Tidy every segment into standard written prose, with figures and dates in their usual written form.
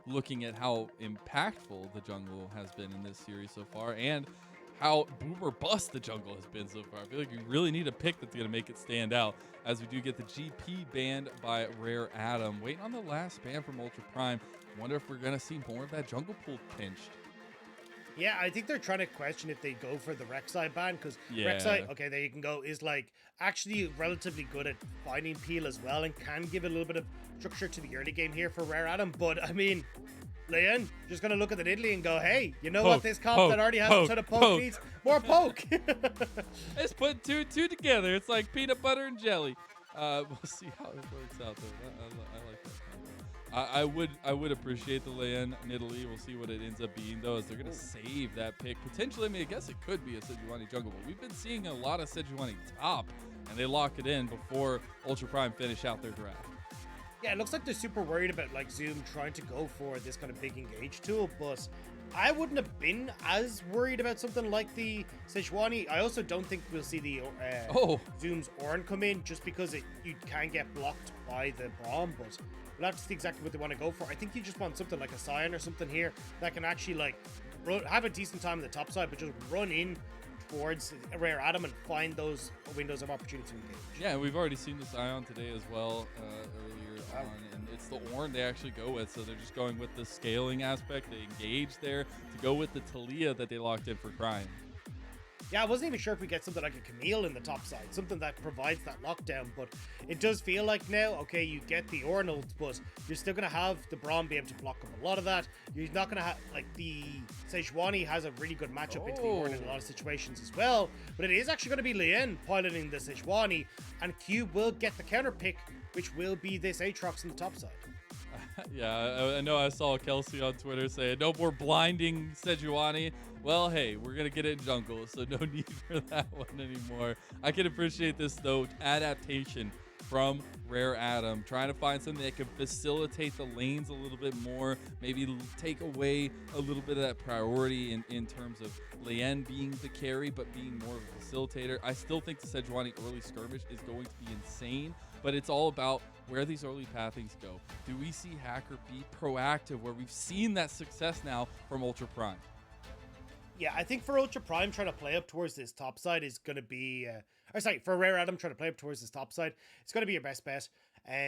looking at how impactful the jungle has been in this series so far, and how boom or bust the jungle has been so far. I feel like you really need a pick that's going to make it stand out, as we do get the GP banned by Rare Adam. Waiting on the last ban from Ultra Prime. Wonder if we're going to see more of that jungle pool pinched. Yeah, I think they're trying to question if they go for the Rek'Sai ban, because Yeah. Rek'Sai, okay, there you can go, is like actually relatively good at finding peel as well and can give a little bit of structure to the early game here for Rare Adam. But I mean, Leyan just gonna look at the diddly and go, hey, you know what? This comp that already has a ton of poke needs more poke. Let's put two together. It's like peanut butter and jelly. We'll see how it works out though. I like that. I would appreciate the Leyan Nidalee. We'll see what it ends up being though, as they're gonna save that pick. Potentially, I mean, I guess it could be a Sejuani jungle, but we've been seeing a lot of Sejuani top, and they lock it in before Ultra Prime finish out their draft. Yeah, it looks like they're super worried about like Zoom trying to go for this kind of big engage tool, but I wouldn't have been as worried about something like the Sejuani. I also don't think we'll see the Zoom's ORnn come in, just because you can get blocked by the Braum, but we'll have to see exactly what they want to go for. I think you just want something like a Scion or something here that can actually like have a decent time on the top side, but just run in towards Rare Adam and find those windows of opportunity to engage. Yeah, we've already seen the Scion today as well earlier on, and it's the ORnn they actually go with, so they're just going with the scaling aspect. They engage there to go with the Taliyah that they locked in for Cryin. Yeah, I wasn't even sure if we get something like a Camille in the top side, something that provides that lockdown, but it does feel like now, okay, you get the ORnn ult, but you're still going to have the Braum be able to block up a lot of that. You're not going to have, like, the Sejuani has a really good matchup into the ORnn in a lot of situations as well, but it is actually going to be Leyan piloting the Sejuani, and Q will get the counter pick, which will be this Aatrox in the top side. Yeah, I know I saw Kelsey on Twitter saying, no more blinding Sejuani. Well, hey, we're going to get it in jungle, so no need for that one anymore. I can appreciate this, though, adaptation from Rare Adam, trying to find something that can facilitate the lanes a little bit more, maybe take away a little bit of that priority in terms of Leyan being the carry, but being more of a facilitator. I still think the Sejuani early skirmish is going to be insane, but it's all about where these early pathings go. Do we see Hacker be proactive, where we've seen that success now from Ultra Prime? Yeah, I think for Ultra Prime trying to play up towards this top side is going to be, for Rare Adam trying to play up towards this top side, it's going to be your best bet.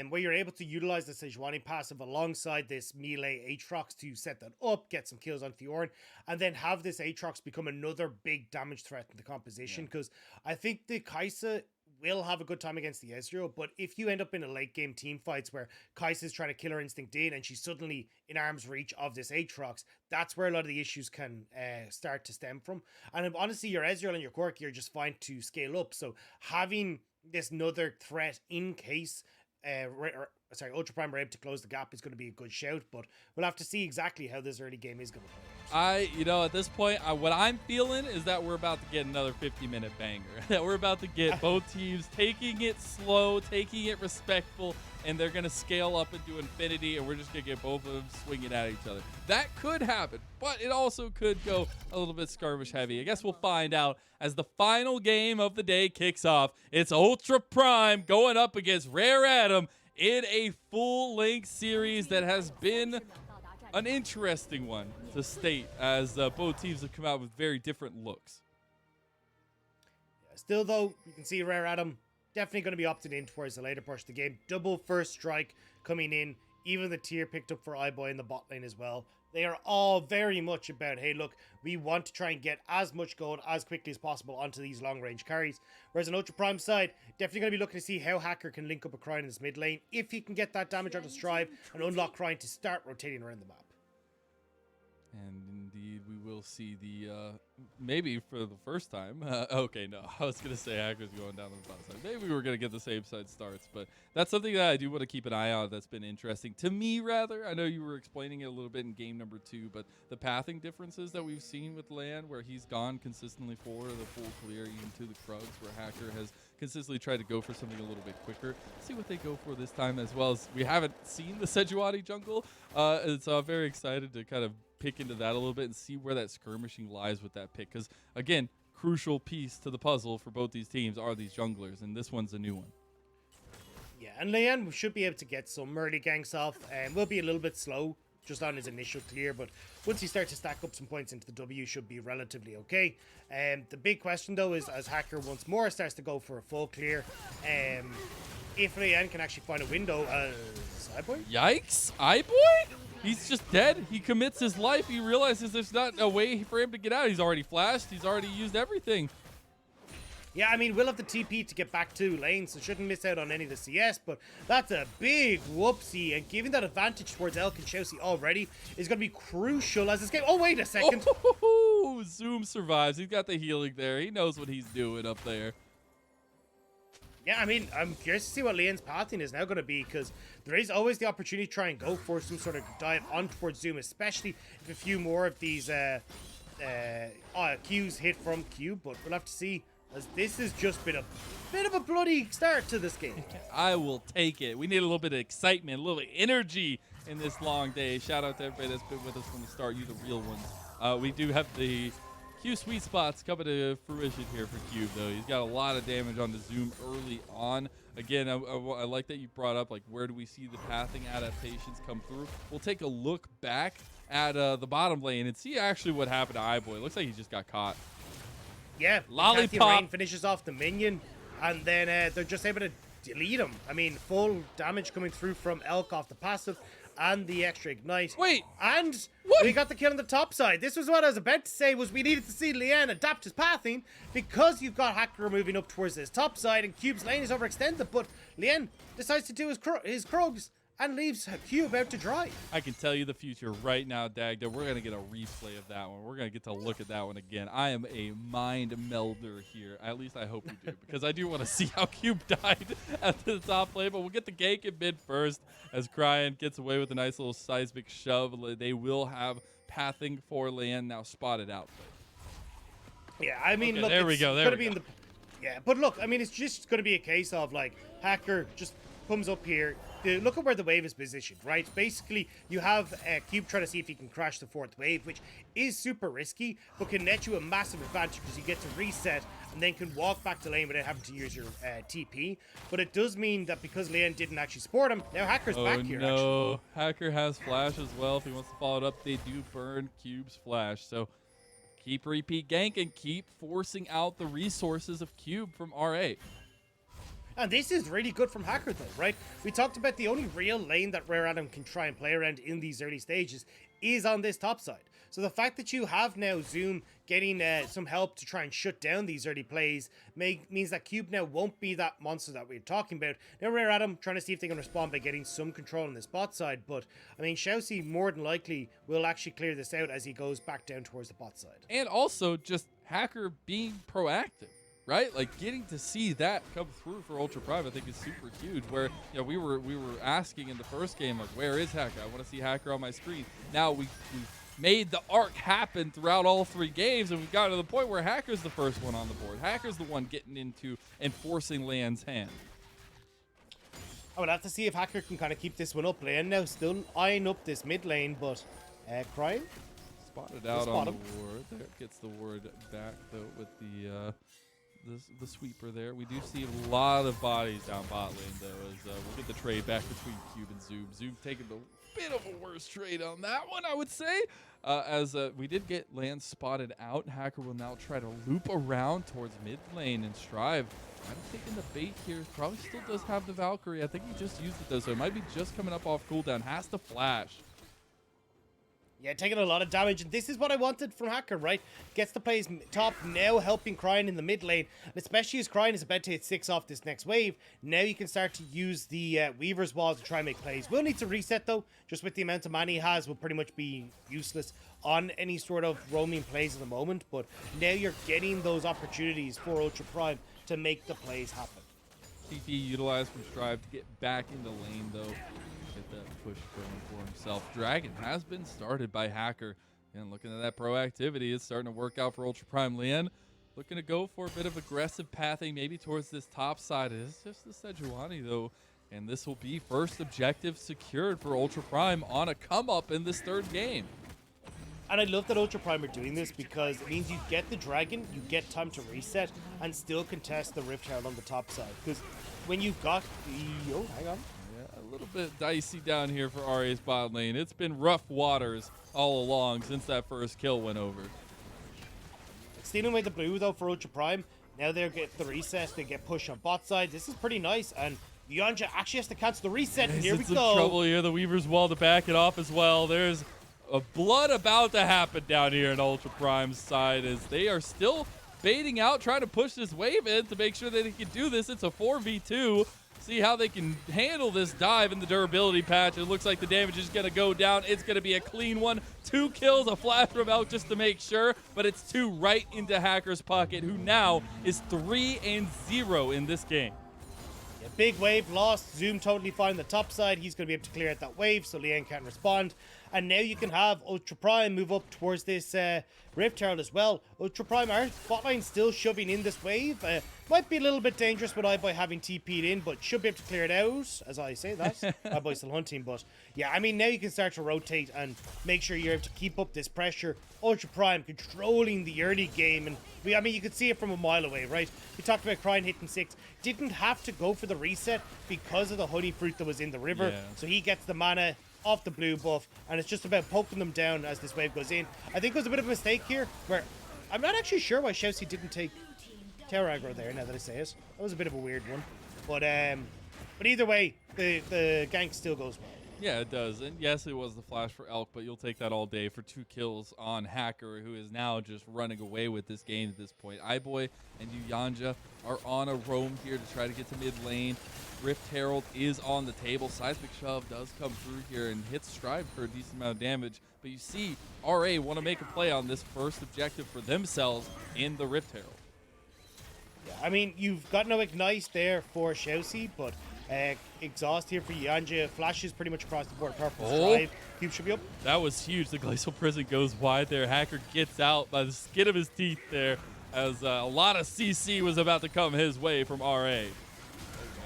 Where you're able to utilize the Sejuani passive alongside this melee Aatrox to set that up, get some kills onto the ORnn, and then have this Aatrox become another big damage threat in the composition. Because I think the Kaisa will have a good time against the Ezreal, but if you end up in a late game team fights where Kaisa's trying to kill her instinct in and she's suddenly in arm's reach of this Aatrox, that's where a lot of the issues can start to stem from. And honestly, your Ezreal and your Corki are just fine to scale up, so having this another threat in case Ultra Prime are able to close the gap is going to be a good shout, but we'll have to see exactly how this early game is going to play. At this point, what I'm feeling is that we're about to get another 50-minute banger. That we're about to get both teams taking it slow, taking it respectful, and they're going to scale up into infinity, and we're just going to get both of them swinging at each other. That could happen, but it also could go a little bit skirmish heavy. I guess we'll find out as the final game of the day kicks off. It's Ultra Prime going up against Rare Adam in a full-length series that has been an interesting one to state, as both teams have come out with very different looks. Still, though, you can see Rare Adam definitely going to be opted in towards the later push of the game. Double first strike coming in. Even the tier picked up for iBoy in the bot lane as well. They are all very much about, hey, look, we want to try and get as much gold as quickly as possible onto these long-range carries. Whereas on Ultra Prime side, definitely going to be looking to see how Hacker can link up a Cryin in his mid lane, if he can get that damage onto Strive and unlock Cryin to start rotating around the map. And indeed, we will see the, maybe for the first time. Okay, no, I was going to say Hacker's going down on the bot side. Maybe we're going to get the same side starts, but that's something that I do want to keep an eye on. That's been interesting to me, rather. I know you were explaining it a little bit in game number 2, but the pathing differences that we've seen with Leyan, where he's gone consistently for the full clear, even to the Krugs, where Hacker has consistently tried to go for something a little bit quicker. See what they go for this time, as well as we haven't seen the Sejuani jungle. And so I'm very excited to kind of pick into that a little bit and see where that skirmishing lies with that pick, because again, crucial piece to the puzzle for both these teams are these junglers, and this one's a new one. Yeah, and Leyan should be able to get some early ganks off, and will be a little bit slow just on his initial clear, but once he starts to stack up some points into the W, should be relatively okay. The big question though is, as Hacker once more starts to go for a full clear, if Leyan can actually find a window as iBoy. Yikes, iBoy? He's just dead. He commits his life. He realizes there's not a way for him to get out. He's already flashed. He's already used everything. Yeah, I mean, we'll have the TP to get back to lane, so shouldn't miss out on any of the CS, but that's a big whoopsie, and giving that advantage towards Elk and ShiauC already is going to be crucial as this game... Oh, wait a second! Oh, Zoom survives. He's got the healing there. He knows what he's doing up there. Yeah, I mean, I'm curious to see what Leon's pathing is now going to be, because there is always the opportunity to try and go for some sort of dive on towards Zoom, especially if a few more of these Qs hit from Q, but we'll have to see, as this has just been a bit of a bloody start to this game. I will take it. We need a little bit of excitement, a little bit of energy in this long day. Shout out to everybody that's been with us from the start. You the real ones. We do have the Q sweet spots coming to fruition here for Cube, though. He's got a lot of damage on the Zoom early on. Again, I like that you brought up, like, where do we see the pathing adaptations come through? We'll take a look back at the bottom lane and see actually what happened to iBoy. Looks like he just got caught. Yeah, Lollipop Rain finishes off the minion, and then they're just able to delete him. I mean, full damage coming through from Elk off the passive and the extra ignite. Wait, and what? We got the kill on the top side. This was what I was about to say, was we needed to see Leyan adapt his pathing, because you've got Hacker moving up towards his top side and Cube's lane is overextended, but Leyan decides to do his Krugs and leaves Cube out to dry. I can tell you the future right now, Dagda. We're going to get a replay of that one. We're going to get to look at that one again. I am a mind melder here. At least I hope you do, because I do want to see how Cube died at the top lane. But we'll get the gank in mid first as Cryin gets away with a nice little seismic shove. They will have pathing for Leyan now spotted out. Yeah, I mean, okay, look, there we go. There we go. Yeah, but look, I mean, it's just going to be a case of, like, Hacker just comes up here. Look at where the wave is positioned, right? Basically, you have Cube trying to see if he can crash the fourth wave, which is super risky, but can net you a massive advantage because you get to reset and then can walk back to lane without having to use your TP. But it does mean that because Leyan didn't actually support him, now Hacker's back here. Oh no, actually. Hacker has flash as well. If he wants to follow it up, they do burn Cube's flash. So keep repeat gank and keep forcing out the resources of Cube from RA. And this is really good from Hacker though, right? We talked about the only real lane that Rare Adam can try and play around in these early stages is on this top side. So the fact that you have now Zoom getting some help to try and shut down these early plays means that Cube now won't be that monster that we were talking about. Now Rare Adam trying to see if they can respond by getting some control on this bot side, but I mean ShiauC more than likely will actually clear this out as he goes back down towards the bot side. And also just Hacker being proactive. Right, like getting to see that come through for Ultra Prime, I think is super huge. Where we were asking in the first game, like, where is Hacker? I want to see Hacker on my screen. Now we made the arc happen throughout all 3 games, and we've gotten to the point where Hacker's the first one on the board. Hacker's the one getting into and forcing Leyan's hand. I would have to see if Hacker can kind of keep this one up. Leyan now still eyeing up this mid lane, but Cryin spotted out on the ward. There gets the ward back though with the sweeper there. We do see a lot of bodies down bot lane, though, as we'll get the trade back between Cube and Zoom. Zoom taking a bit of a worse trade on that one, I would say. As we did get Land spotted out, Hacker will now try to loop around towards mid lane and Strive. I'm taking the bait here. Probably still does have the Valkyrie. I think he just used it, though, so it might be just coming up off cooldown. Has to flash. Yeah, taking a lot of damage, and this is what I wanted from Hacker, right? Gets to play his top, now helping Cryin in the mid lane, and especially as Cryin is about to hit 6 off this next wave, now you can start to use the Weaver's Wall to try and make plays. Will need to reset, though, just with the amount of mana he has, will pretty much be useless on any sort of roaming plays at the moment, but now you're getting those opportunities for Ultra Prime to make the plays happen. TP utilized from Strive to get back in the lane, though. Get that push going for himself. Dragon has been started by Hacker. And looking at that proactivity, it's starting to work out for Ultra Prime. Leyan looking to go for a bit of aggressive pathing, maybe towards this top side. It's just the Sejuani, though. And this will be first objective secured for Ultra Prime on a come-up in this 3rd game. And I love that Ultra Prime are doing this because it means you get the Dragon, you get time to reset, and still contest the Rift Herald on the top side. Because when you've got the... Oh, hang on. A little bit dicey down here for RA's bot lane. It's been rough waters all along since that first kill went over. Stealing away the blue, though, for Ultra Prime. Now they'll get the reset. They get pushed on bot side. This is pretty nice. And Yuyanjia actually has to cancel the reset. And here we go. Some trouble here. The Weaver's wall to back it off as well. There's a blood about to happen down here in Ultra Prime's side as they are still baiting out, trying to push this wave in to make sure that they can do this. It's a 4v2. See how they can handle this dive in the durability patch. It looks like the damage is going to go down. It's going to be a clean one. 2 kills, a flash from Elk just to make sure, but it's 2 right into Hacker's pocket, who now is 3-0 in this game. Yeah, big wave lost. Zoom totally fine on the top side. He's going to be able to clear out that wave, so Leyan can't respond. And now you can have Ultra Prime move up towards this Rift Herald as well. Ultra Prime, our botline still shoving in this wave. Might be a little bit dangerous with iBoy having TP'd in, but should be able to clear it out, as I say that. iBoy's still hunting, but yeah, I mean, now you can start to rotate and make sure you're able to keep up this pressure. Ultra Prime controlling the early game, and I mean, you could see it from a mile away, right? We talked about Cryin hitting 6. Didn't have to go for the reset because of the honey fruit that was in the river, so he gets the mana off the blue buff, and it's just about poking them down as this wave goes in. I think it was a bit of a mistake here, where I'm not actually sure why ShiauC didn't take Terra aggro there, now that I say it. That was a bit of a weird one. But either way, the gank still goes well. Yeah, it does. And yes, it was the flash for Elk, but you'll take that all day for 2 kills on Hacker, who is now just running away with this game at this point. iBoy and Yuyanjia are on a roam here to try to get to mid lane. Rift Herald is on the table. Seismic Shove does come through here and hits Stride for a decent amount of damage. But you see, RA want to make a play on this first objective for themselves in the Rift Herald. Yeah, I mean, you've got no Ignite there for ShiauC, but exhaust here for Yuyanjia. Flashes pretty much across the board. Purple Strive. Cube should be up. That was huge. The Glacial Prison goes wide there. Hacker gets out by the skin of his teeth there as a lot of CC was about to come his way from RA.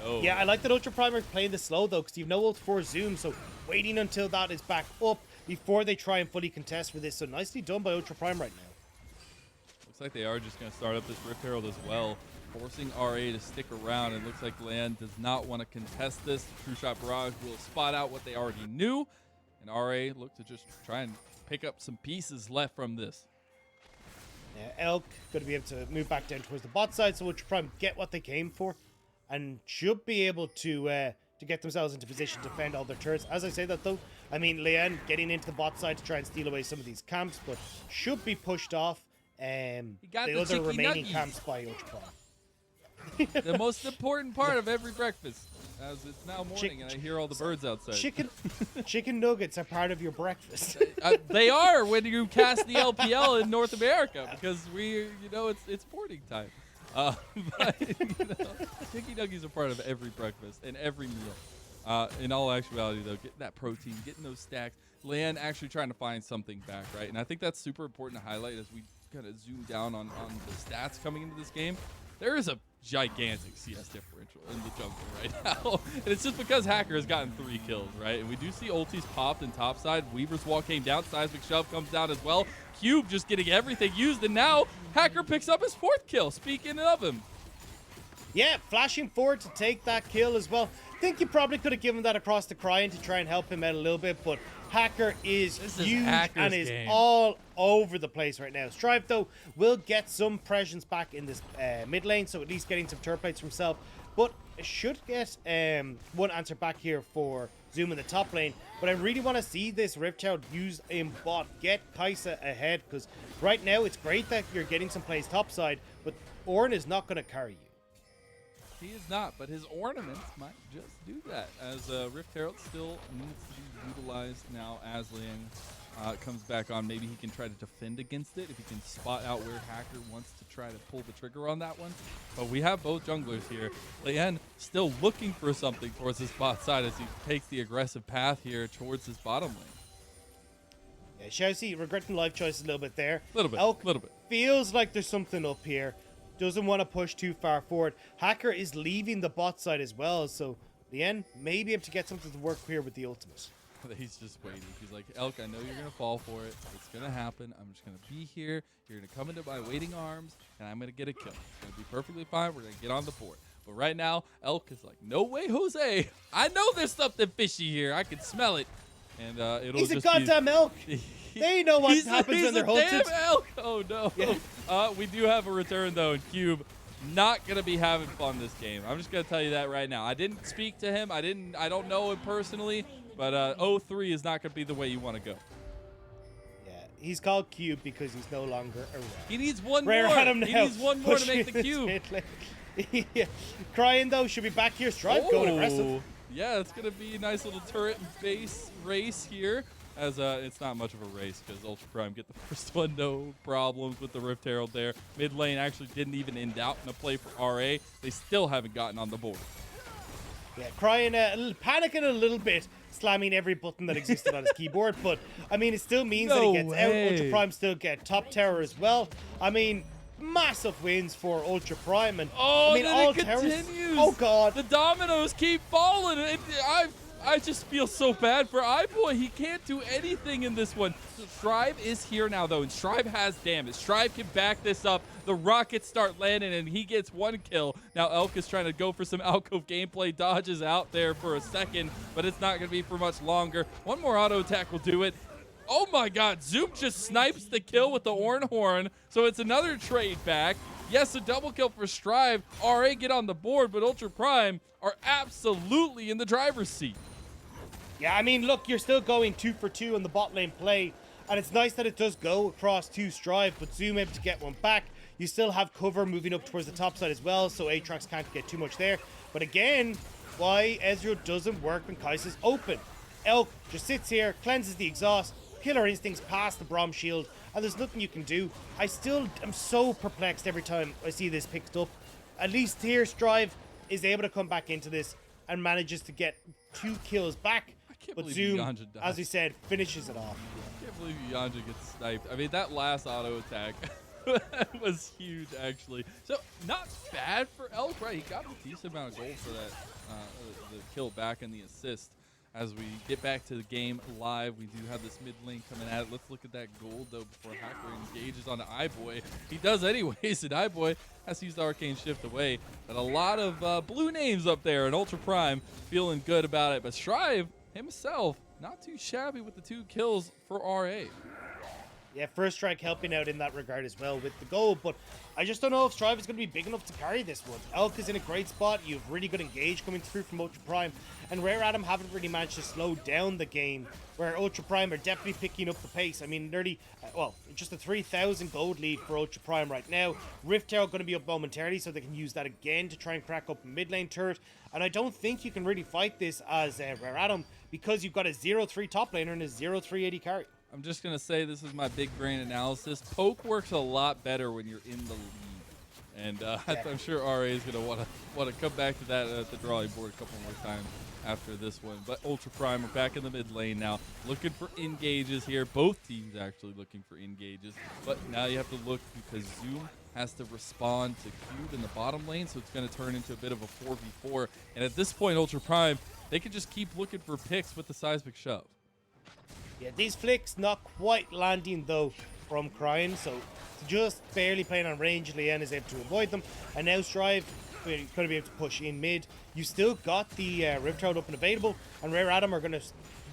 Oh. Yeah, I like that Ultra Primer playing this slow, though, because you've no ult for Zoom, so waiting until that is back up before they try and fully contest for this. So nicely done by Ultra Prime right now. Looks like they are just going to start up this Rift Herald as well, forcing RA to stick around. It looks like Leyan does not want to contest this. True Shot Barrage will spot out what they already knew, and RA look to just try and pick up some pieces left from this. Elk going to be able to move back down towards the bot side, so Ultra Prime get what they came for, and should be able to get themselves into position to defend all their turrets. As I say that, though, I mean, Leyan getting into the bot side to try and steal away some of these camps, but should be pushed off the other remaining camps by Ultra Prime. The most important part of every breakfast, as it's now morning and I hear all the birds outside. Chicken nuggets are part of your breakfast. They are when you cast the LPL in North America, because it's morning time. But, chicken nuggies are part of every breakfast and every meal. In all actuality, though, getting that protein, getting those stacks, Leyan actually trying to find something back, right? And I think that's super important to highlight as we kind of zoom down on the stats coming into this game. There is a gigantic CS differential in the jungle right now. And it's just because Hacker has gotten 3 kills, right? And we do see ultis popped in topside. Weaver's wall came down. Seismic Shove comes down as well. Cube just getting everything used. And now Hacker picks up his 4th kill. Speaking of him. Yeah, flashing forward to take that kill as well. Think you probably could have given that across to Cryin to try and help him out a little bit, but Hacker is huge and is all over the place right now. Strive, though, will get some presence back in this mid lane, so at least getting some turret plates for himself, but should get one answer back here for Zoom in the top lane. But I really want to see this Rift Herald used in bot, get Kaisa ahead, because right now it's great that you're getting some plays topside, but ORnn is not going to carry you. He is not, but his ornaments might just do that, as Rift Herald still needs to be utilized now as Leyan comes back on. Maybe he can try to defend against it if he can spot out where Hacker wants to try to pull the trigger on that one. But we have both junglers here. Leyan still looking for something towards his bot side as he takes the aggressive path here towards his bottom lane. Yeah, ShiauC regretting life choices a little bit there. A little bit, Elk little bit. Feels like there's something up here. Doesn't want to push too far forward. Hacker is leaving the bot side as well, so Leyan may be able to get something to work here with the ultimate. He's just waiting. He's like, Elk, I know you're going to fall for it. It's going to happen. I'm just going to be here. You're going to come into my waiting arms, and I'm going to get a kill. It's going to be perfectly fine. We're going to get on the board. But right now, Elk is like, no way, Jose. I know there's something fishy here. I can smell it. And it'll He's just a goddamn elk. They know what happens when they're hunted. Damn elk. Oh no. Yeah. We do have a return though, and Cube not gonna be having fun this game. I'm just gonna tell you that right now. I didn't speak to him. I don't know him personally, but 0-3 is not gonna be the way you want to go. Yeah, he's called Cube because he's no longer around. He needs one Rare more. Adam He now, needs one more to pushing make the his cube. mid lane. Yeah. Cryin though should be back here. Strive going aggressive. Yeah, it's gonna be a nice little turret base race here. As it's not much of a race because Ultra Prime get the first one, no problems with the Rift Herald there. Mid lane actually didn't even end out in a play for RA. They still haven't gotten on the board. Yeah, Cryin panicking a little bit, slamming every button that existed on his keyboard. But I mean, it still means that he gets out. Ultra Prime still get top tower as well. I mean, massive wins for Ultra Prime, and oh, I mean, all it continues. Towers. Oh god, the dominoes keep falling. I just feel so bad for iBoy. He can't do anything in this one. Strive is here now, though, and Strive has damage. Strive can back this up. The rockets start landing, and he gets one kill. Now Elk is trying to go for some alcove gameplay, dodges out there for a second, but it's not going to be for much longer. One more auto attack will do it. Oh my god, Zoom just snipes the kill with the ORnn, so it's another trade back. Yes, a double kill for Strive. RA get on the board, but Ultra Prime are absolutely in the driver's seat. Yeah, I mean, look, you're still going 2 for 2 in the bot lane play, and it's nice that it does go across 2 Strive, but Zoom able to get one back. You still have cover moving up towards the top side as well, so Aatrox can't get too much there. But again, why Ezreal doesn't work when Kaisa's open. Elk just sits here, cleanses the exhaust, killer instincts past the Braum shield, and there's nothing you can do. I still am so perplexed every time I see this picked up. At least here, Strive is able to come back into this and manages to get 2 kills back. But Zoom, as we said, finishes it off. I can't believe Yuyanjia gets sniped. I mean, that last auto attack was huge, actually. So, not bad for Elk, right? He got a decent amount of gold for that, the kill back and the assist. As we get back to the game live, we do have this mid lane coming at it. Let's look at that gold, though, before Hacker engages on iBoy. He does anyways, and iBoy has to use the Arcane Shift away. But a lot of blue names up there, and Ultra Prime feeling good about it. But Strive himself, not too shabby with the 2 kills for RA. Yeah, First Strike helping out in that regard as well with the goal, but I just don't know if Strive is going to be big enough to carry this one. Elk is in a great spot. You have really good engage coming through from Ultra Prime, and Rare Adam haven't really managed to slow down the game, where Ultra Prime are definitely picking up the pace. I mean, nearly, well, just a 3,000 gold lead for Ultra Prime right now. Rift Herald going to be up momentarily, so they can use that again to try and crack up a mid lane turret, and I don't think you can really fight this as Rare Adam, because you've got a 0-3 top laner and a 0-3 AD carry. I'm just going to say this is my big brain analysis. Poke works a lot better when you're in the lead. And I'm sure RA is going to want to come back to that at the drawing board a couple more times after this one. But Ultra Prime are back in the mid lane now, looking for engages here. Both teams actually looking for engages. But now you have to look because Zoom has to respond to Cube in the bottom lane, so it's going to turn into a bit of a 4v4. And at this point, Ultra Prime, they can just keep looking for picks with the seismic shove. Yeah, these flicks not quite landing though from Cryin, so just barely playing on range. Leyan is able to avoid them, and now Strive going to be able to push in mid. You still got the Rift Herald up and available, and Rare Adam are going to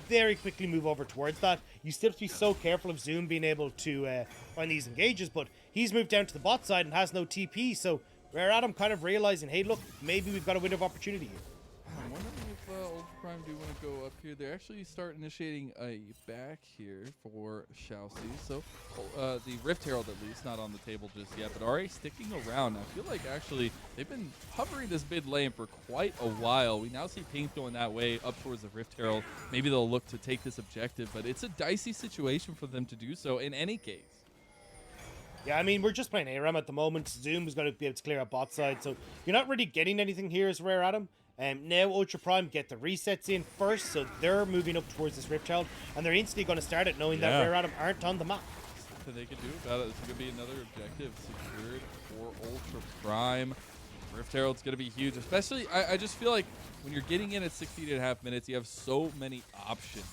very quickly move over towards that. You still have to be so careful of Zoom being able to find these engages, but he's moved down to the bot side and has no TP, so Rare Adam kind of realizing, hey look, maybe we've got a window of opportunity here. I'm wondering if Ultra Prime do want to go up here. They actually start initiating a back here for ShiauC. So the Rift Herald at least not on the table just yet, but RA sticking around. I feel like actually they've been hovering this mid lane for quite a while. We now see Pink going that way up towards the Rift Herald. Maybe they'll look to take this objective, but it's a dicey situation for them to do so in any case. Yeah, I mean, we're just playing ARAM at the moment. Zoom is going to be able to clear our bot side, so you're not really getting anything here as Rare Adam. Now Ultra Prime get the resets in first, so they're moving up towards this Rift Herald, and they're instantly going to start it knowing that Rare Adam aren't on the map. Nothing they can do about it. It's going to be another objective secured for Ultra Prime. Rift Herald's going to be huge, especially, I just feel like when you're getting in at 16.5 minutes, you have so many options.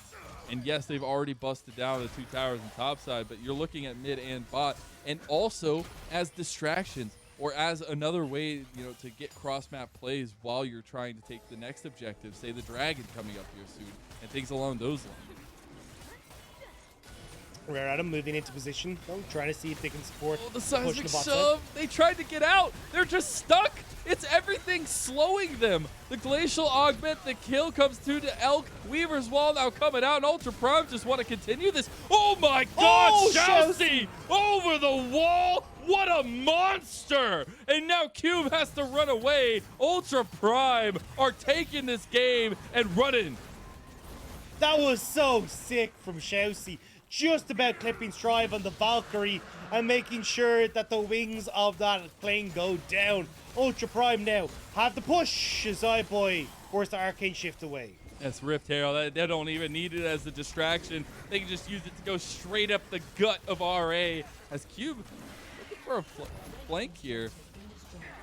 And yes, they've already busted down the 2 towers on top side, but you're looking at mid and bot, and also as distractions. or as another way, you know, to get cross-map plays while you're trying to take the next objective, say the dragon coming up here soon, and things along those lines. Rare Adam moving into position, though, trying to see if they can support. Oh, the seismic bot shove! They tried to get out. They're just stuck. It's everything slowing them. The glacial augment, the kill comes through to Elk. Weaver's wall now coming out, and Ultra Prime just want to continue this. Oh my God! Oh, ShiauC over the wall. What a monster! And now Cube has to run away. Ultra Prime are taking this game and running. That was so sick from ShiauC. Just about clipping Strive on the Valkyrie and making sure that the wings of that plane go down. Ultra Prime now have the push as iBoy forced the Arcane Shift away. That's Rift Herald. They don't even need it as a distraction. They can just use it to go straight up the gut of RA. As Cube looking for a flank here.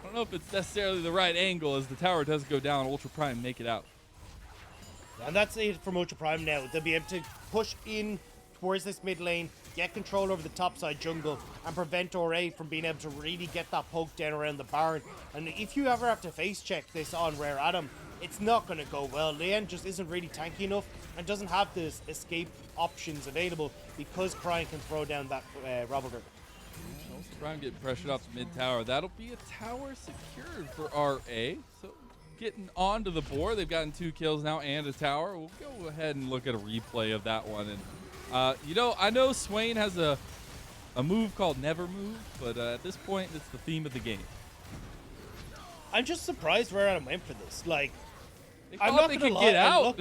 I don't know if it's necessarily the right angle as the tower does go down. Ultra Prime make it out. And that's it from Ultra Prime now. They'll be able to push in towards this mid lane, get control over the top side jungle, and prevent ORnn from being able to really get that poke down around the Baron. And if you ever have to face check this on Rare Adam, it's not going to go well. Leyan just isn't really tanky enough and doesn't have the escape options available because Cryin can throw down that Robber. Prime getting pressured off the mid tower. That'll be a tower secured for RA. So getting onto the board. They've gotten 2 kills now and a tower. We'll go ahead and look at a replay of that one. And you know, I know Swain has a move called Never Move, but at this point, it's the theme of the game. I'm just surprised Rare Adam went for this. Like, I'm not gonna get out.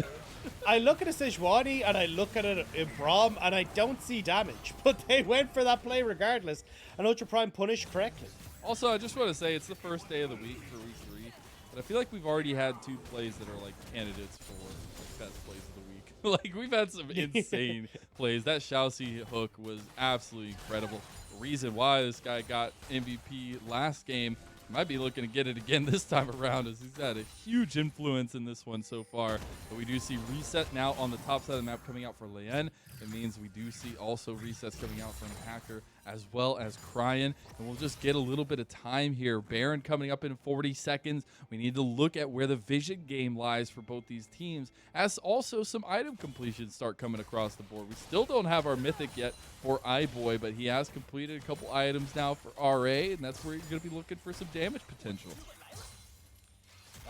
I look at a Sejuani and I look at a Braum and I don't see damage, but they went for that play regardless, and Ultra Prime punished correctly. Also, I just want to say it's the first day of the week for week 3, but I feel like we've already had 2 plays that are like candidates for like, best plays of the week. Like, we've had some insane plays. That ShiauC hook was absolutely incredible. The reason why this guy got MVP last game, might be looking to get it again this time around, as he's had a huge influence in this one so far. But we do see reset now on the top side of the map coming out for Leyan. It means we do see also resets coming out from Hacker as well as Cryin. And we'll just get a little bit of time here. Baron coming up in 40 seconds. We need to look at where the vision game lies for both these teams, as also some item completions start coming across the board. We still don't have our mythic yet for iBoy, but he has completed a couple items now for RA, and that's where you're going to be looking for some damage potential.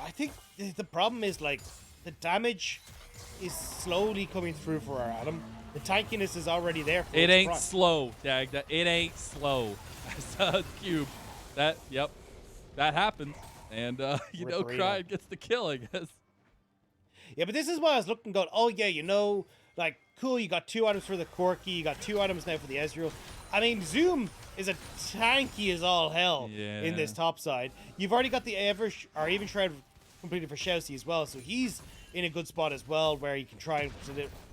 I think the problem is, like, the damage is slowly coming through for our Adam. The tankiness is already there. For it ain't slow, Dagda. It ain't slow. Cube. That happened. And, you know, Cryin gets the kill, I guess. Yeah, but this is why I was looking going, oh, yeah, you know, like, cool, you got 2 items for the Corki, you got 2 items now for the Ezreal. I mean, Zoom is a tanky as all hell in this top side. You've already got the Even Shroud completed for ShiauC as well, so he's in a good spot as well, where you can try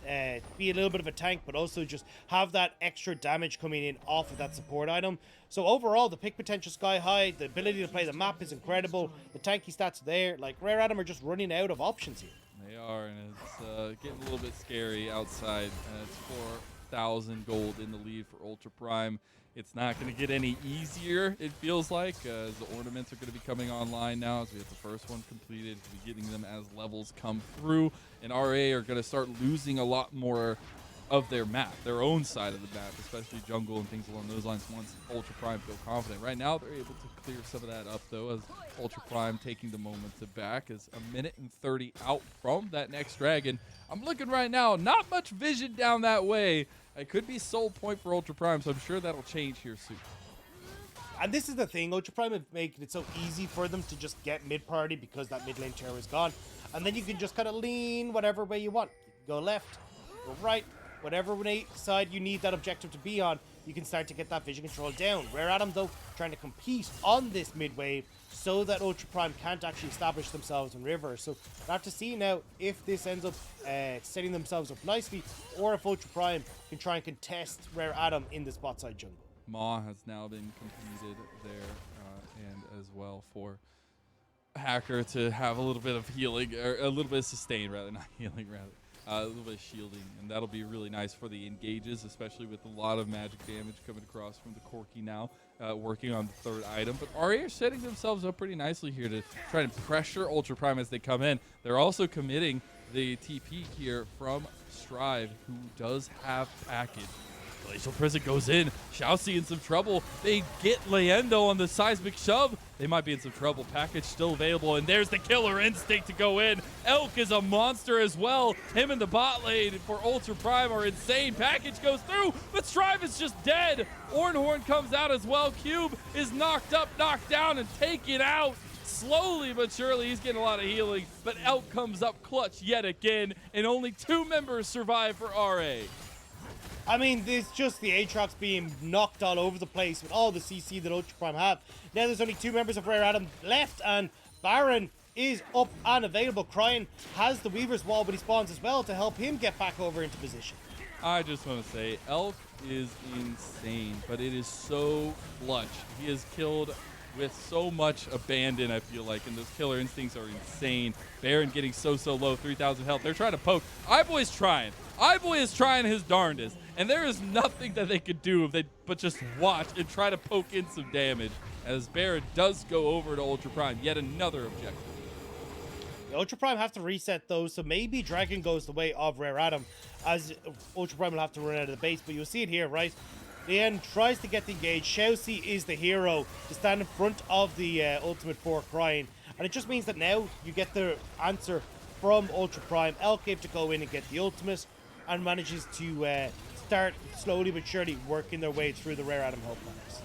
and be a little bit of a tank, but also just have that extra damage coming in off of that support item. So overall, the pick potential sky high, the ability to play the map is incredible, the tanky stats there. Like, Rare Adam are just running out of options here. They are, and it's getting a little bit scary outside. It's 4,000 gold in the lead for Ultra Prime. It's not going to get any easier, it feels like, as the ornaments are going to be coming online now, as we have the first one completed. We'll be getting them as levels come through, and RA are going to start losing a lot more of their map, their own side of the map, especially jungle and things along those lines once Ultra Prime feel confident. Right now, they're able to clear some of that up, though, as Ultra Prime taking the moment to back, as 1:30 out from that next dragon. I'm looking right now, not much vision down that way. It could be soul point for Ultra Prime, so I'm sure that'll change here soon. And this is the thing, Ultra Prime is making it so easy for them to just get mid-party because that mid lane tower is gone. And then you can just kind of lean whatever way you want. You can go left, go right, whatever side you need that objective to be on, you can start to get that vision control down. Rare Adam, though, trying to compete on this mid-wave so that Ultra Prime can't actually establish themselves in river. So we'll have to see now if this ends up setting themselves up nicely, or if Ultra Prime can try and contest Rare Adam in this bot side jungle. Maw has now been completed there, and as well for Hacker to have a little bit of healing, or a little bit of sustain rather, not healing rather. a little bit of shielding, and that'll be really nice for the engages, especially with a lot of magic damage coming across from the Corki now, working on the third item. But RA are setting themselves up pretty nicely here to try and pressure Ultra Prime as they come in. They're also committing the TP here from Strive, who does have package. Glacial Prison goes in. ShiauC in some trouble. They get Leyan on the seismic shove. They might be in some trouble. Package still available, and there's the killer instinct to go in. Elk is a monster as well. Him and the bot lane for Ultra Prime are insane. Package goes through, but Strive is just dead. ORnn comes out as well. Cube is knocked up, knocked down, and taken out. Slowly but surely, he's getting a lot of healing, but Elk comes up clutch yet again, and only 2 members survive for RA. I mean, it's just the Aatrox being knocked all over the place with all the CC that Ultra Prime have. Now there's only 2 members of Rare Adam left, and Baron is up and available. Cryin has the Weaver's Wall when he spawns as well to help him get back over into position. I just want to say, Elk is insane, but it is so clutch. He is killed with so much abandon, I feel like, and those killer instincts are insane. Baron getting so low, 3,000 health. They're trying to poke. iBoy is trying. iBoy is trying his darndest, and there is nothing that they could do but just watch and try to poke in some damage, as Baron does go over to Ultra Prime, yet another objective. The Ultra Prime have to reset those, so maybe Dragon goes the way of Rare Adam, as Ultra Prime will have to run out of the base, but you'll see it here, right? Leyan tries to get the engage. ShiauC is the hero to stand in front of the ultimate for Cryin. And it just means that now you get the answer from Ultra Prime. Elk able to go in and get the ultimate and manages to start slowly but surely working their way through the Rare Adam Hope Miners.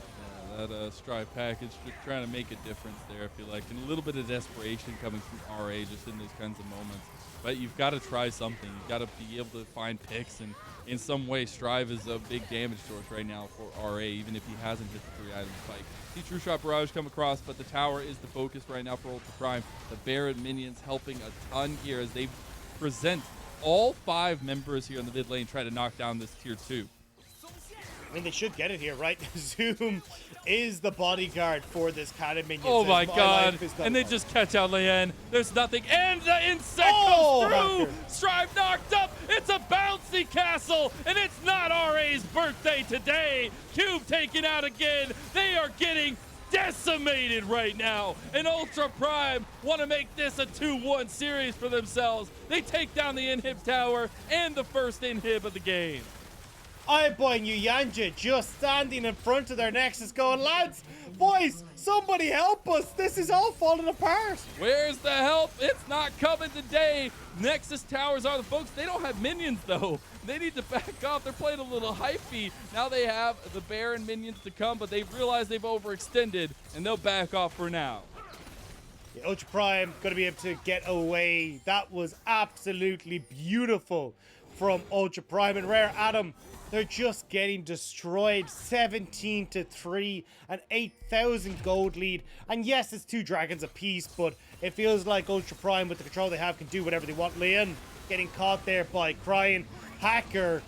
Yeah, that Strive package just trying to make a difference there, I feel like. And a little bit of desperation coming from RA just in those kinds of moments. But you've got to try something. You've got to be able to find picks, and in some way, Strive is a big damage source right now for RA, even if he hasn't hit the 3-item spike. See True Shot Barrage come across, but the tower is the focus right now for Ultra Prime. The Baron minions helping a ton here as they present all 5 members here in the mid lane try to knock down this tier 2. I mean, they should get it here, right? Zoom is the bodyguard for this cannon minion. Oh my god. And they just catch out Leyan. There's nothing. And the insect comes through. Strive knocked up. It's a bouncy castle. And it's not RA's birthday today. Cube taken out again. They are getting decimated right now. And Ultra Prime want to make this a 2-1 series for themselves. They take down the inhib tower and the first inhib of the game. iBoy and Yuyanjia just standing in front of their Nexus going, lads, boys, somebody help us. This is all falling apart. Where's the help? It's not coming today. Nexus towers are the folks. They don't have minions, though. They need to back off. They're playing a little hypey. Now they have the Baron minions to come, but they've realized they've overextended, and they'll back off for now. Yeah, Ultra Prime going to be able to get away. That was absolutely beautiful from Ultra Prime. And Rare Adam, they're just getting destroyed. 17-3, an 8,000 gold lead. And yes, it's 2 dragons apiece, but it feels like Ultra Prime, with the control they have, can do whatever they want. Leyan getting caught there by Cryin. Hacker,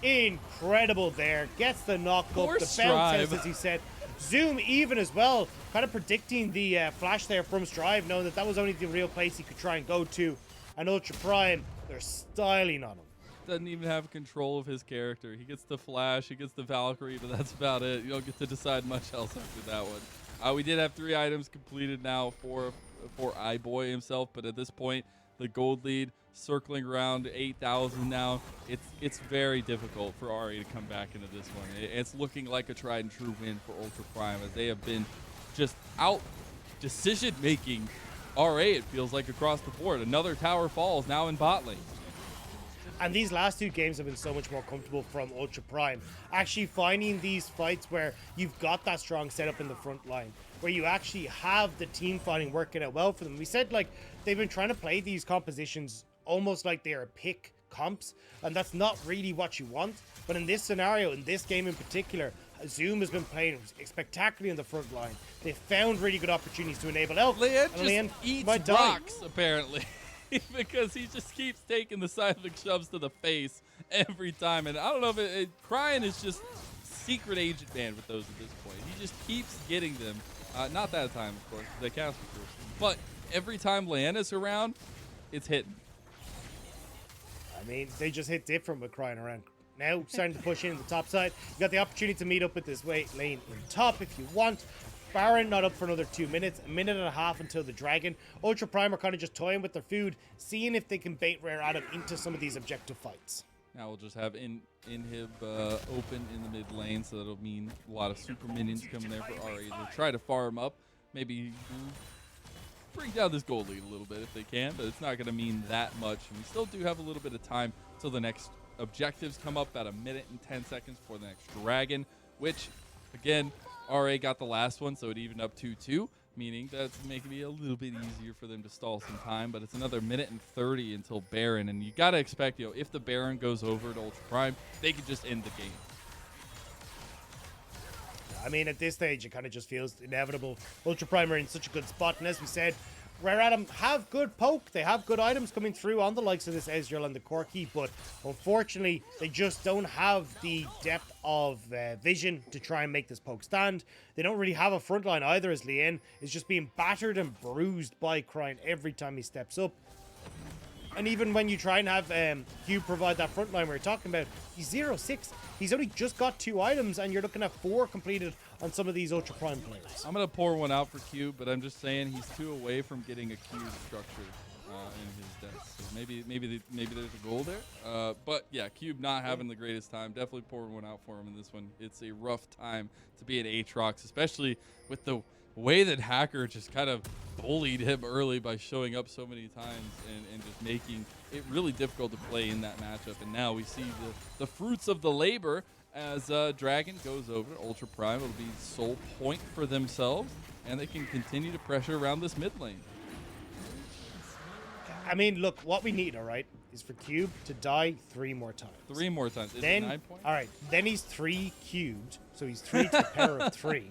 incredible there. Gets the knock up. The bounce house, as he said. Zoom even as well. Kind of predicting the flash there from Strive, knowing that that was only the real place he could try and go to. And Ultra Prime, they're styling on him. Doesn't even have control of his character. He gets the flash, he gets the Valkyrie, but that's about it. You don't get to decide much else after that one. We did have 3 items completed now for iBoy himself, but at this point, the gold lead circling around 8,000 now. It's very difficult for RA to come back into this one. It's looking like a tried and true win for Ultra Prime, as they have been just out decision making RA, it feels like, across the board. Another tower falls now in bot lane. And these last 2 games have been so much more comfortable from Ultra Prime. Actually finding these fights where you've got that strong setup in the front line, where you actually have the team fighting working out well for them. We said, like, they've been trying to play these compositions almost like they're pick comps, and that's not really what you want. But in this scenario, in this game in particular, Zoom has been playing spectacularly in the front line. They found really good opportunities to enable Elk. Leyan just eats rocks, apparently. Because he just keeps taking the seismic shoves to the face every time. And I don't know if Cryin is just secret agent man with those at this point. He just keeps getting them. Not that time, of course. They cast first. But every time Leyan is around, it's hitting. I mean, they just hit different with Cryin around. Now starting to push in the top side. You got the opportunity to meet up with this lane in top if you want. Baron not up for another 2 minutes, a minute and a half until the dragon. Ultra Prime are kind of just toying with their food, seeing if they can bait Rare Adam into some of these objective fights. Now we'll just have Inhib open in the mid lane, so that'll mean a lot of super minions coming there for RA to try to farm up. Maybe bring down this gold lead a little bit if they can, but it's not going to mean that much. And we still do have a little bit of time till the next objectives come up, about a minute and 10 seconds for the next dragon, which, again, RA got the last one, so it evened up 2-2, meaning that's making it a little bit easier for them to stall some time, but it's another minute and 30 until Baron, and you got to expect, you know, if the Baron goes over to Ultra Prime, they could just end the game. I mean, at this stage, it kind of just feels inevitable. Ultra Prime are in such a good spot, and as we said, Rare Adam have good poke. They have good items coming through on the likes of this Ezreal and the Corki, but unfortunately, they just don't have the depth of vision to try and make this poke stand. They don't really have a front line either, as Leyan is just being battered and bruised by Cryin every time he steps up. And even when you try and have Cube provide that front line we were talking about, he's 0-6. He's only just got 2 items, and you're looking at 4 completed on some of these Ultra Prime players. I'm going to pour one out for Cube, but I'm just saying he's 2 away from getting a Cube structure in his deck. So maybe there's a goal there. But yeah, Cube not having the greatest time. Definitely pouring one out for him in this one. It's a rough time to be an Aatrox, especially with the way that Hacker just kind of bullied him early by showing up so many times and just making it really difficult to play in that matchup. And now we see the fruits of the labor as Dragon goes over to Ultra Prime. It'll be sole point for themselves, and they can continue to pressure around this mid lane. I mean, look, what we need, all right, is for Cube to die 3 more times. 3 more times. Is then, it 9 points? All right, then he's 3 cubed, so he's 3 to the power of 3.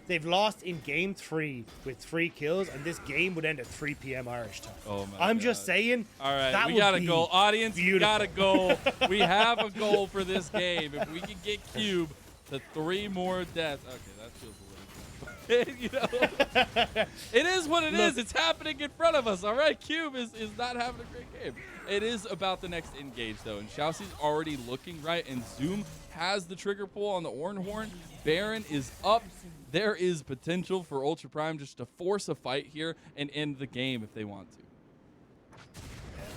They've lost in game 3 with 3 kills, and this game would end at 3 p.m. Irish time. Oh my I'm God. just saying. All right, that we would got a be goal. Audience, we beautiful. got a goal. We have a goal for this game. If we can get Cube to 3 more deaths. Okay, that feels a little you know, it is what it is. It's happening in front of us. All right, Cube is not having a great game. It is about the next engage, though, and ShiauC's already looking right, and Zoom has the trigger pull on the ORnn. Baron is up. There is potential for Ultra Prime just to force a fight here and end the game if they want to.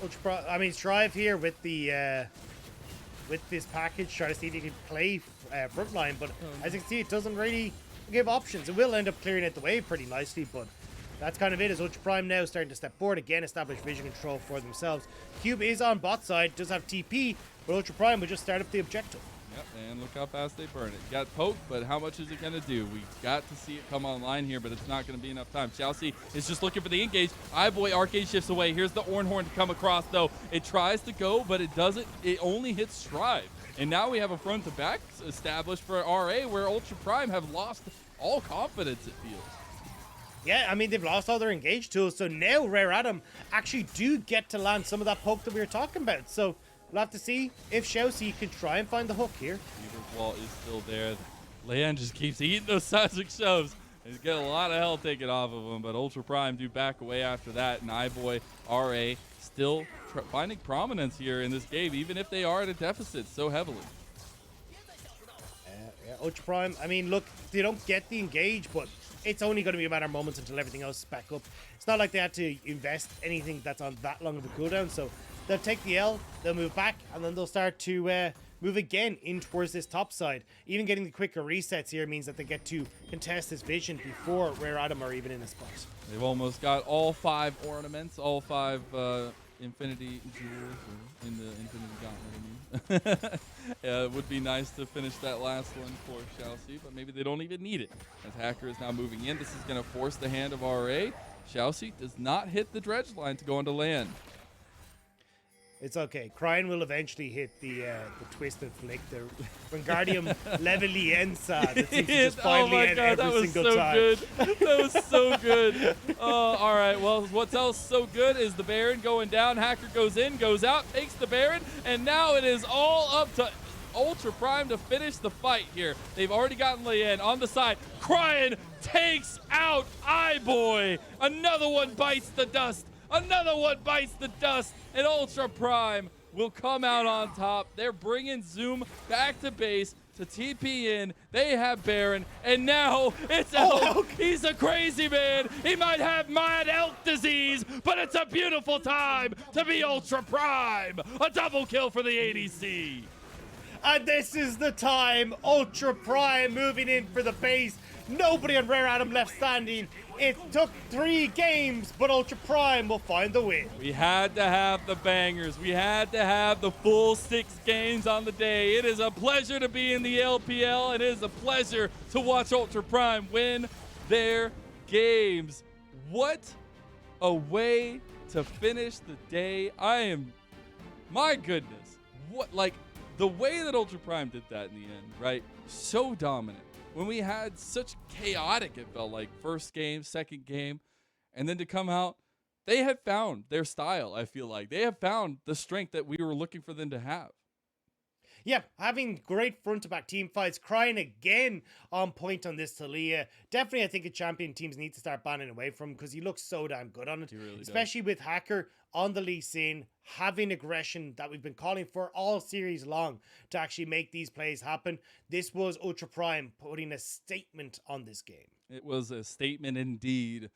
Ultra Prime, I mean, strive here with the with this package, try to see if you can play frontline, but as you can see, it doesn't really give options. It will end up clearing out the wave pretty nicely, but that's kind of it. As Ultra Prime now starting to step forward again, establish vision control for themselves. Cube is on bot side, does have TP, but Ultra Prime will just start up the objective. Yep, and look how fast they burn it. Got poked, but how much is it going to do? We got to see it come online here, but it's not going to be enough time. ShiauC is just looking for the engage. iBoy arcade shifts away. Here's the ORnn to come across, though. It tries to go, but it doesn't. It only hits Strive. And now we have a front to back established for RA, where Ultra Prime have lost all confidence, it feels. Yeah, I mean, they've lost all their engage tools, so now Rare Adam actually do get to land some of that poke that we were talking about. So we'll have to see if ShiauC can try and find the hook here. Weaver's wall is still there. Leyan just keeps eating those seismic shoves. He's getting a lot of hell taken off of him, but Ultra Prime do back away after that, and iBoy, RA, still finding prominence here in this game, even if they are at a deficit so heavily. Yeah, Ultra Prime, I mean, look, they don't get the engage, but it's only going to be a matter of moments until everything else is back up. It's not like they had to invest anything that's on that long of a cooldown, so they'll take the L, they'll move back, and then they'll start to move again in towards this top side. Even getting the quicker resets here means that they get to contest this vision before Rare Adam are even in a spot. They've almost got all 5 ornaments, all 5 Infinity Jewels, or in the Infinity Gauntlet, I mean. It would be nice to finish that last one for ShiauC, but maybe they don't even need it. As Hacker is now moving in, this is going to force the hand of RA. ShiauC does not hit the dredge line to go into land. It's okay. Cryin will eventually hit the twisted flick, the Wingardium Leviosa that seems to just finally end every single time. Good. That was so good. All right, well, what's else so good is the Baron going down. Hacker goes in, goes out, takes the Baron, and now it is all up to Ultra Prime to finish the fight here. They've already gotten Leyan on the side. Cryin takes out iBoy. Another one bites the dust. Another one bites the dust, and Ultra Prime will come out on top. They're bringing Zoom back to base to TP in. They have Baron, and now it's Elk. He's a crazy man. He might have mad elk disease, but it's a beautiful time to be Ultra Prime. A double kill for the ADC. And this is the time. Ultra Prime moving in for the base. Nobody on Rare Adam left standing. It took 3 games, but Ultra Prime will find the win. We had to have the bangers. We had to have the full 6 games on the day. It is a pleasure to be in the LPL. It is a pleasure to watch Ultra Prime win their games. What a way to finish the day. My goodness. What, like, the way that Ultra Prime did that in the end, right? So dominant. When we had such chaotic, it felt like, first game, second game, and then to come out, they have found their style, I feel like. They have found the strength that we were looking for them to have. Yeah, having great front-to-back team fights. Cryin again on point on this Taliyah. Definitely, I think a champion teams need to start banning away from because he looks so damn good on it. He really especially with Hacker on the Lee scene, having aggression that we've been calling for all series long to actually make these plays happen. This was Ultra Prime putting a statement on this game. It was a statement indeed.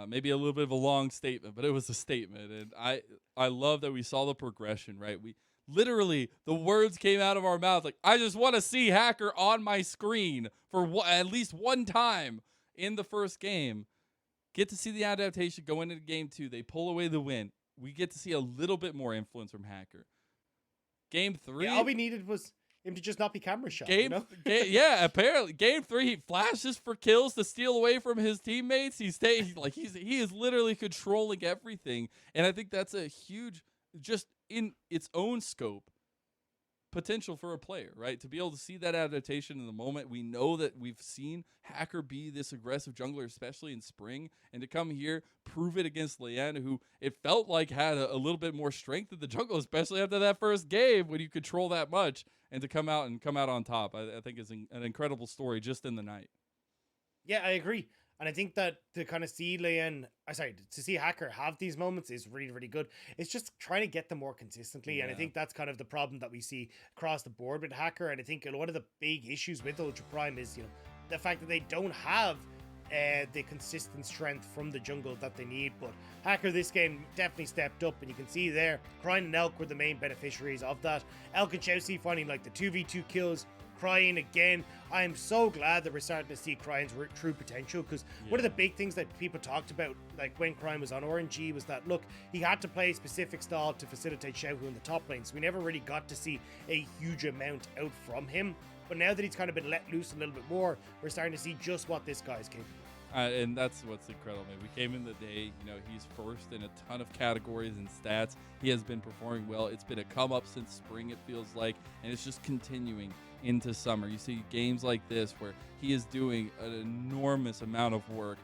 Maybe a little bit of a long statement, but it was a statement. And I love that we saw the progression, right? We literally, the words came out of our mouth like, I just want to see Hacker on my screen for at least one time in the first game. Get to see the adaptation go into game 2. They pull away the win. We get to see a little bit more influence from Hacker. Game 3. Yeah, all we needed was him to just not be camera shy. Yeah, apparently. Game 3, he flashes for kills to steal away from his teammates. He is literally controlling everything. And I think that's a huge, just in its own scope, potential for a player, right? To be able to see that adaptation in the moment. We know that we've seen Hacker be this aggressive jungler, especially in spring, and to come here, prove it against Leyan, who it felt like had a little bit more strength in the jungle, especially after that first game when you control that much, and to come out on top, I think is an incredible story just in the night. Yeah, I agree. And I think that to kind of see to see Hacker have these moments is really, really good. It's just trying to get them more consistently. Yeah. And I think that's kind of the problem that we see across the board with Hacker. And I think one of the big issues with Ultra Prime is, the fact that they don't have the consistent strength from the jungle that they need. But Hacker this game definitely stepped up, and you can see there, Cryin and Elk were the main beneficiaries of that. Elk and ShiauC finding like the 2v2 kills. Cryin again. I am so glad that we're starting to see Cryine's true potential, because one of the big things that people talked about, like when Cryin was on ORnn, was that, look, he had to play a specific style to facilitate ShiauC in the top lane, so we never really got to see a huge amount out from him. But now that he's kind of been let loose a little bit more, we're starting to see just what this guy's capable of. And that's what's incredible, man. We came in the day, he's first in a ton of categories and stats. He has been performing well. It's been a come up since spring, it feels like, and it's just continuing into summer. You see games like this where he is doing an enormous amount of work.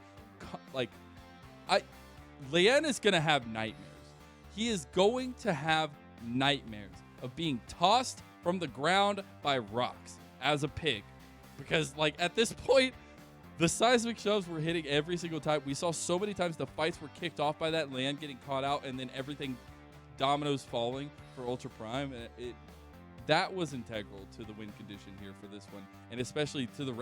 Leyan is going to have nightmares. He is going to have nightmares of being tossed from the ground by rocks as a pig. Because, at this point, the seismic shoves were hitting every single time. We saw so many times the fights were kicked off by that Leyan getting caught out, and then everything dominoes falling for Ultra Prime. That was integral to the win condition here for this one, and especially to the